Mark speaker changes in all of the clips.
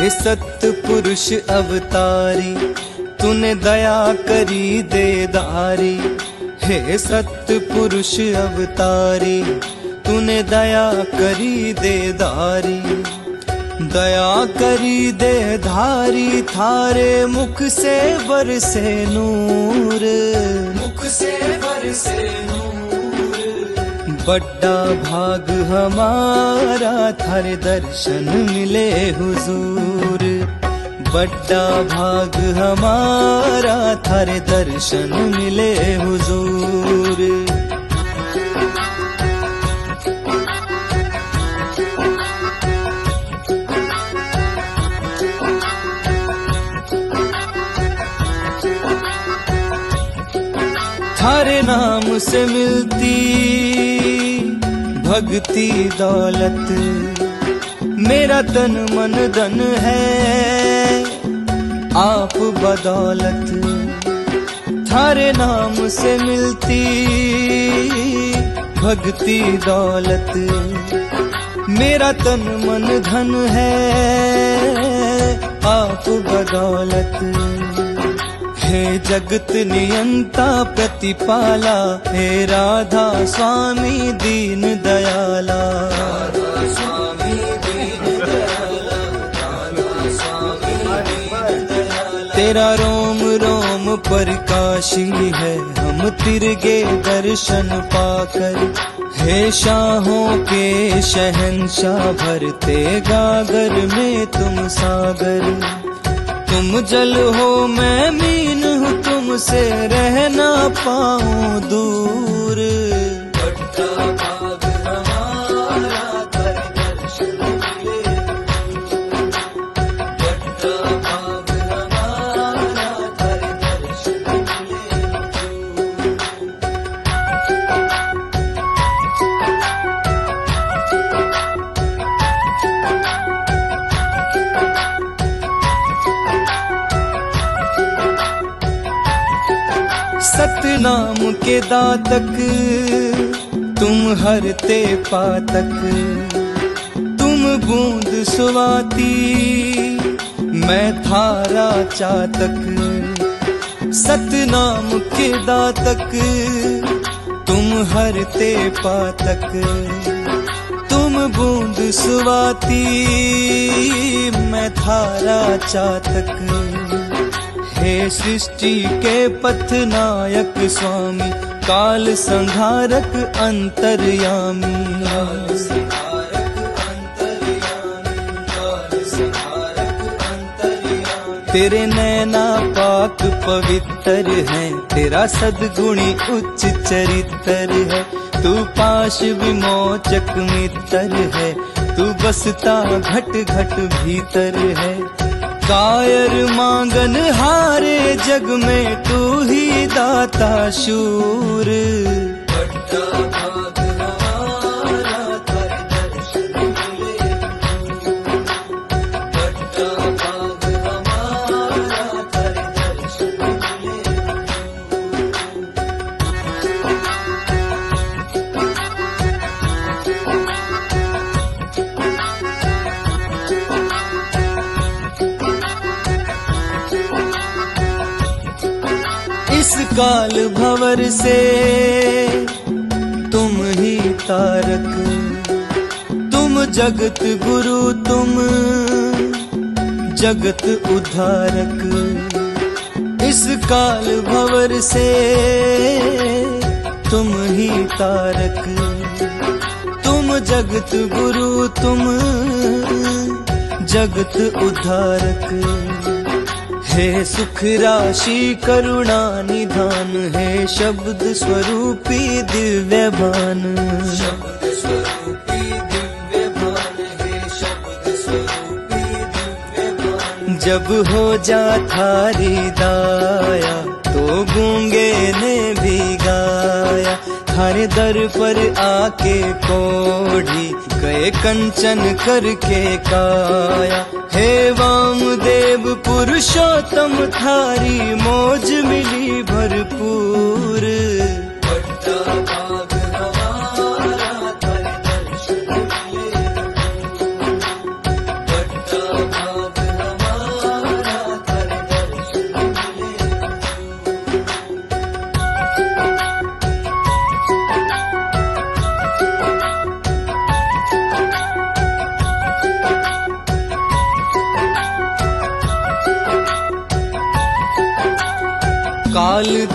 Speaker 1: हे सतपुरुष अवतारी, तूने दया करी देदारी। हे सतपुरुष अवतारी, तूने दया करी देदारी। दया करी देधारी, थारे मुख से बरसे नूर, मुख से बरसे नूर। बड़ा भाग हमारा थारे दर्शन मिले हुजूर। बड़ा भाग हमारा थारे दर्शन मिले हुजूर। थारे नाम से मिलती भक्ति दौलत, मेरा तन मन धन है आप बदौलत। थारे नाम से मिलती भक्ति दौलत, मेरा तन मन धन है आप बदौलत। हे जगत नियंता प्रतिपाला, हे राधा स्वामी दीन दयाला। राधा स्वामी दीन दयाला, राधा स्वामी दीन दयाला। तेरा रोम रोम प्रकाशी है, हम तिरगे दर्शन पाकर। हे शाहों के शहंशाह, भरते गागर में तुम सागर। तुम जल हो मैं मीन हूँ, तुमसे रह ना पाऊँ दूर। बड़ा भाग हमारा थारे दर्शन मिले। बड़ा भाग हमारा थारे दर्शन मिले। सतनाम के दातक, तुम हरते पातक। तुम बूंद सुवाती, मैं थारा चातक। सतनाम के दातक, तुम हरते पातक। तुम बूंद सुवाती, मैं थारा चातक। हे सृष्टि के पथ नायक स्वामी, काल संहारक अंतर्यामी। काल संहारक अंतर्यामी, काल संहारक अंतर्यामी। तेरे नैना पाक पवित्र हैं, तेरा सद्गुणी उच्च चरित्र है। तू पाश विमोचक मित्र है, तू बसता घट घट भीतर है। कायर मांगन हारे जग में, तू ही दाता शूर। बड़ा भाग हमारा थारे दर्शन मिले। बड़ा भाग हमारा थारे दर्शन मिले। इस काल भंवर से तुम ही तारक। तुम जगत गुरु, तुम जगत उद्धारक। इस काल भंवर से तुम ही तारक। तुम जगत गुरु, तुम जगत उद्धारक। हे सुख राशि करुणा निधान, हे शब्द स्वरूपी दिव्य भान। शब्द स्वरूपी दिव्य भान, हे शब्द स्वरूपी दिव्य भान। जब हो जा थारी दाया, तो गूंगे ने भी गाया। थारे दर पर आके कोढ़ी गए कंचन करके काया। हे वामदेव पुरुषोत्तम, थारी मौज मिली भरपूर। बड़ा भाग हमारा थारे दर्शन मिले। बड़ा भाग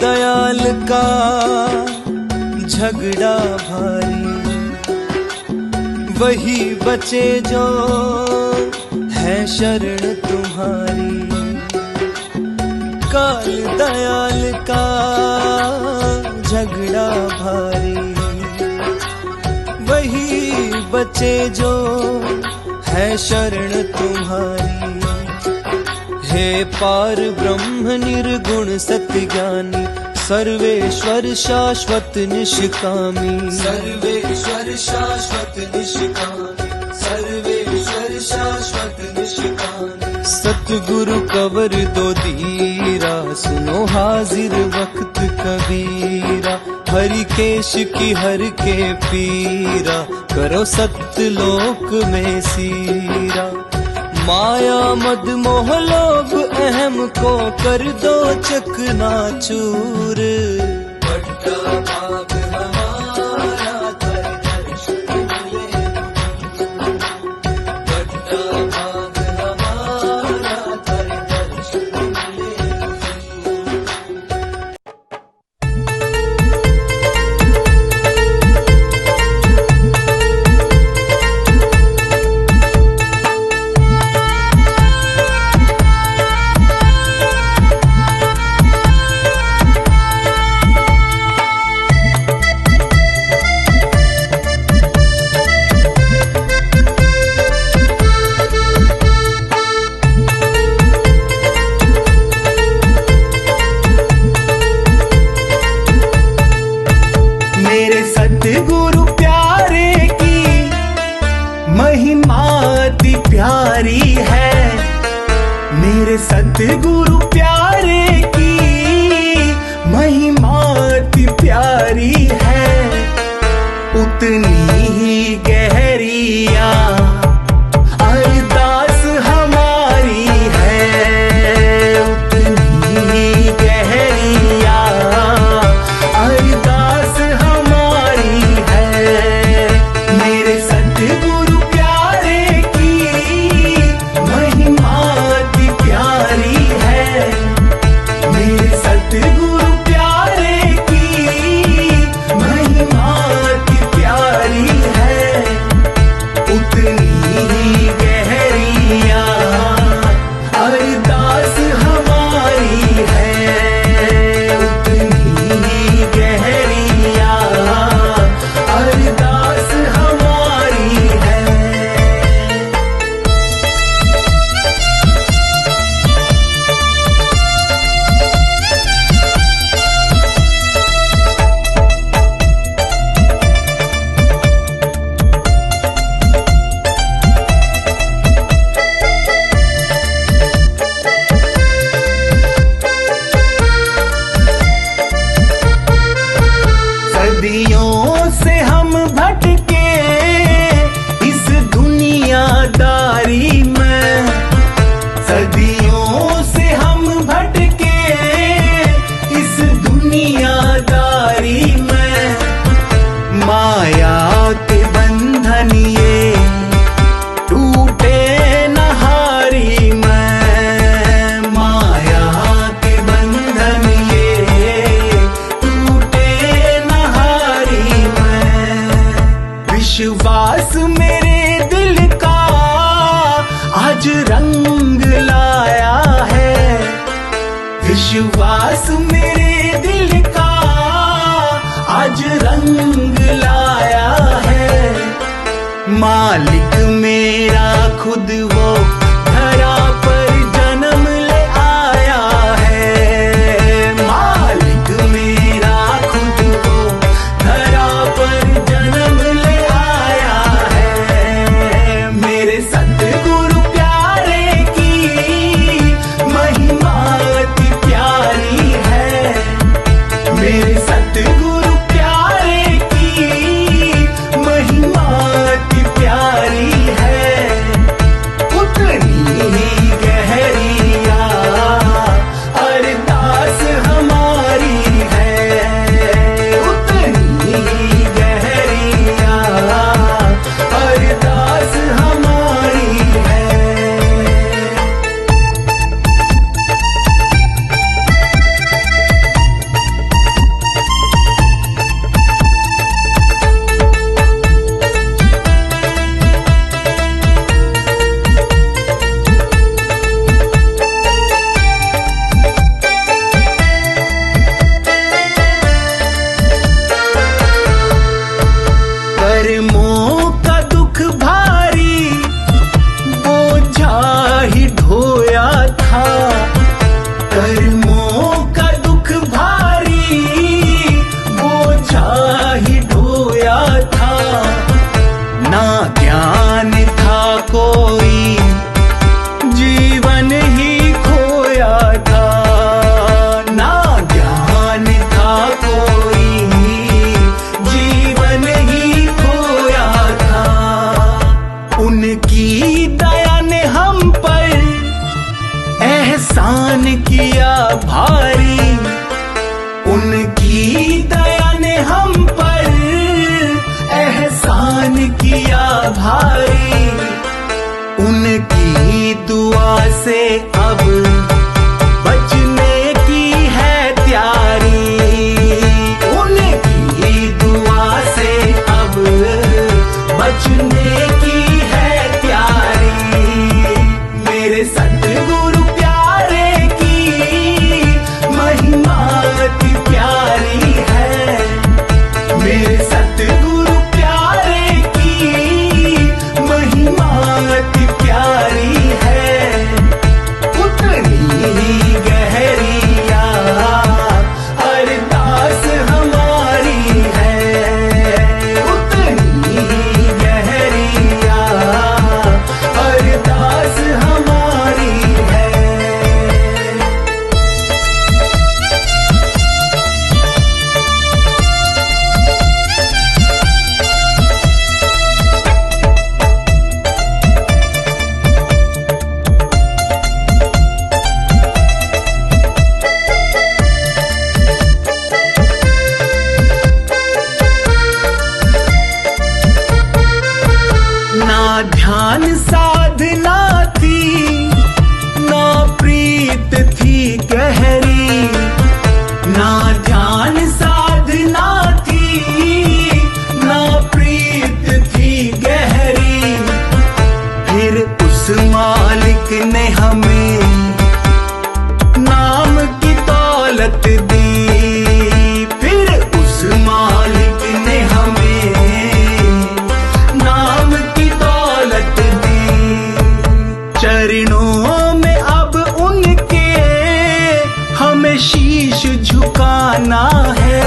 Speaker 1: दयाल का झगड़ा भारी, वही बचे जो है शरण तुम्हारी। काल दयाल का झगड़ा भारी, वही बचे जो है शरण तुम्हारी। हे पार ब्रह्म निर्गुण सत्य ज्ञानी, सर्वेश्वर शाश्वत निष्कामी। सर्वेश्वर शाश्वत निष्कामी, सर्वेश्वर शाश्वत निष्कामी। सतगुरु कवर दो धीरा, सुनो हाजिर वक्त कबीरा। हरि केश की हर के पीरा, करो सत्य लोक में सीरा। माया मद मोह लोभ अहम को कर दो चकनाचूर। बड़ा भाग हमारा कर दर्शन मिले, बड़ा भाग हमारा कर दर्शन मिले।
Speaker 2: गुरु प्यारे की महिमा अति प्यारी है। मेरे सतगुरु प्यारे की महिमा अति प्यारी है। उतनी ही गहरिया अरदास हमारी है। उतनी ही गहरिया अरदास सदियों से हम भटके इस दुनियादारी में। सदियों से हम भटके इस दुनियादारी में। माया के बंधन ये टूटे नहारी में। माया के बंधन ये टूटे नहारी में। विश्वास मेरे दिल का आज रंग लाया है। विश्वास मेरे दिल का आज रंग लाया है। मालिक मेरा खुद वो धरा पर जन्म ले आया है। मालिक मेरा खुद वो धरा पर जन्म ले आया है। मेरे सतगुरु प्यारे की महिमा अति प्यारी है। मेरे सतगुरु प्यारे की महिमा अति प्यारी है। उतनी उनकी दुआ से अब बचने की है तैयारी, उनकी दुआ से अब बचने की है तैयारी। मेरे सतगुरु प्यारे की महिमा अति प्यारी है, मेरे सतगुरु प्यारे की महिमा अति प्यारी है। उतनी ही गहरिया अरदास हमारी है, उतनी ही गहरिया अरदास हमारी है। ना ध्यान साधना थी, ना प्रीत थी गहरी, ना ध्यान साधना थी, ना प्रीत थी गहरी। फिर उस मालिक ने हमें नाम की दौलत दी, फिर उस मालिक ने हमें नाम की दौलत दी। चरणों में अब उनके हमें शीश झुकाना है,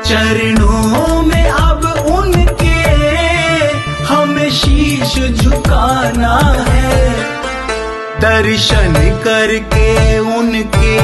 Speaker 2: चरणों में अब उनके हमें शीश झुकाना है। दर्शन करके उनके